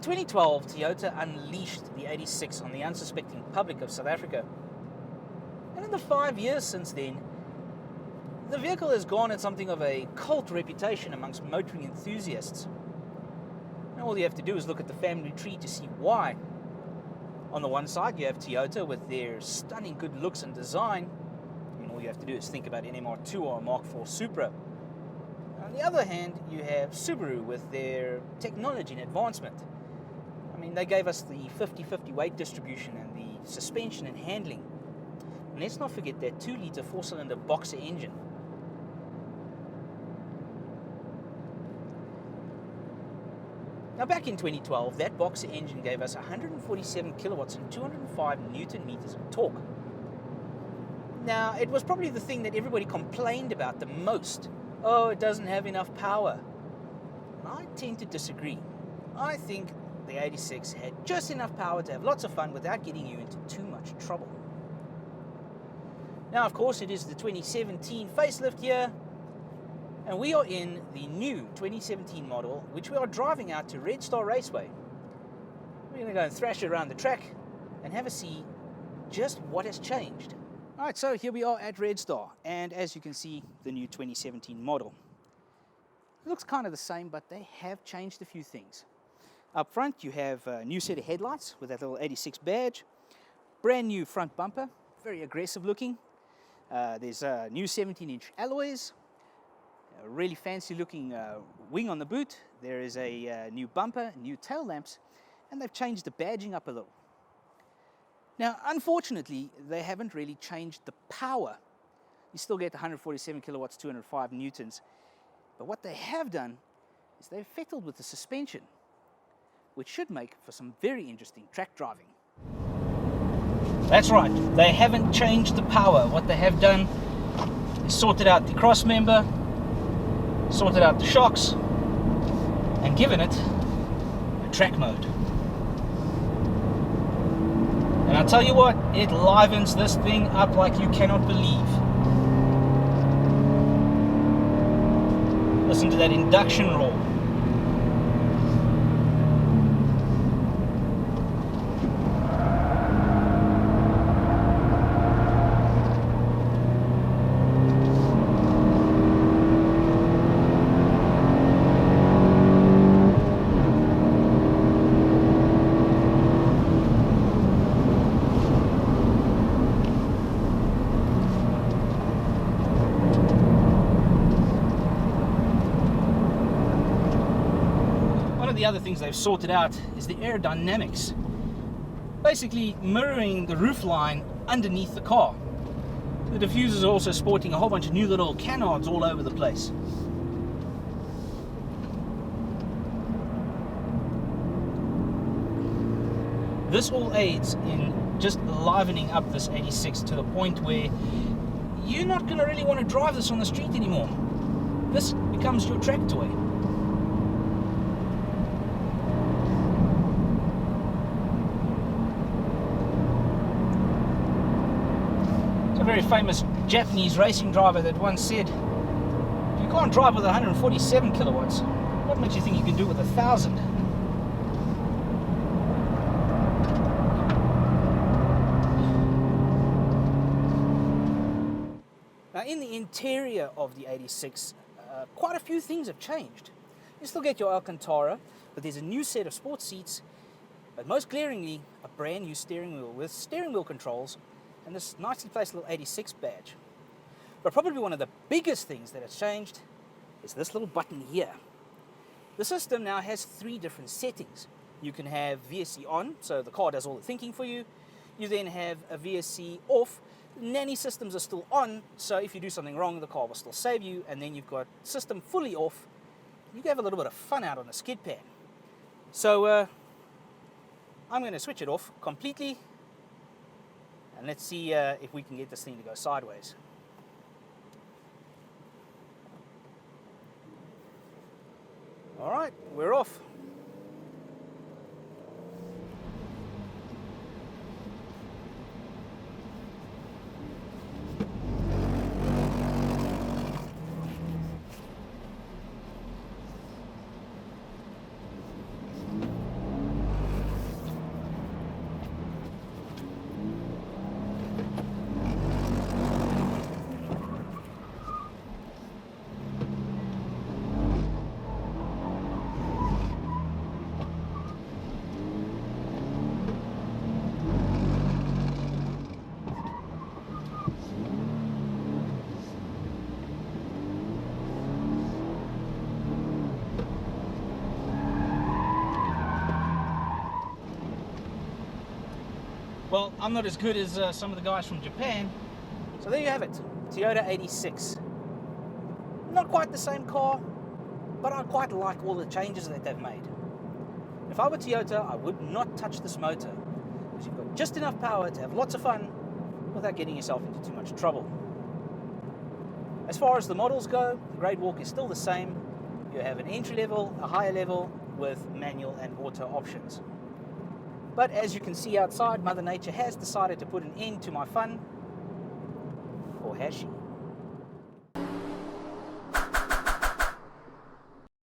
2012, Toyota unleashed the 86 on the unsuspecting public of South Africa. And in the 5 years since then, the vehicle has garnered something of a cult reputation amongst motoring enthusiasts. And all you have to do is look at the family tree to see why. On the one side, you have Toyota with their stunning good looks and design. I mean, all you have to do is think about an MR2 or a Mark IV Supra. On the other hand, you have Subaru with their technology and advancement. I mean, they gave us the 50-50 weight distribution and the suspension and handling. And let's not forget that 2-litre 4-cylinder boxer engine. Now back in 2012, that boxer engine gave us 147 kilowatts and 205 newton meters of torque. Now, it was probably the thing that everybody complained about the most. Oh, it doesn't have enough power. And I tend to disagree. I think the 86 had just enough power to have lots of fun without getting you into too much trouble. Now, of course, it is the 2017 facelift here, and we are in the new 2017 model, which we are driving out to Red Star Raceway. We're going to go and thrash it around the track and have a see just what has changed. All right, so here we are at Red Star, and as you can see, the new 2017 model. It looks kind of the same, but they have changed a few things. Up front, you have a new set of headlights with that little 86 badge, brand new front bumper, very aggressive looking. There's new 17-inch alloys, a really fancy looking wing on the boot. There is a new bumper, new tail lamps, and they've changed the badging up a little. Now, unfortunately, they haven't really changed the power. You still get 147 kilowatts, 205 newtons. But what they have done is they've fiddled with the suspension, which should make for some very interesting track driving. That's right, they haven't changed the power. What they have done is sorted out the cross member, sorted out the shocks, and given it a track mode. And I'll tell you what, it livens this thing up like you cannot believe. Listen to that induction roar. The other things they've sorted out is the aerodynamics, basically mirroring the roofline underneath the car. The diffusers are also sporting a whole bunch of new little canards all over the place. This all aids in just livening up this 86 to the point where you're not going to really want to drive this on the street anymore. This becomes your track toy. Very famous Japanese racing driver that once said, if you can't drive with 147 kilowatts, what makes you think you can do it with 1,000? Now, in the interior of the 86, quite a few things have changed. You still get your Alcantara, but there's a new set of sports seats, but most glaringly, a brand new steering wheel with steering wheel controls and this nicely placed little 86 badge. But probably one of the biggest things that has changed is this little button here. The system now has 3 different settings. You can have VSC on, so the car does all the thinking for you. You then have a VSC off. Nanny systems are still on, so if you do something wrong, the car will still save you. And then you've got system fully off. You can have a little bit of fun out on the skid pan. So I'm going to switch it off completely. And let's see if we can get this thing to go sideways. All right, we're off. Well, I'm not as good as some of the guys from Japan. So there you have it, Toyota 86. Not quite the same car, but I quite like all the changes that they've made. If I were Toyota, I would not touch this motor, because you've got just enough power to have lots of fun without getting yourself into too much trouble. As far as the models go, the Great Walk is still the same. You have an entry level, a higher level, with manual and auto options. But as you can see outside, Mother Nature has decided to put an end to my fun, or has she?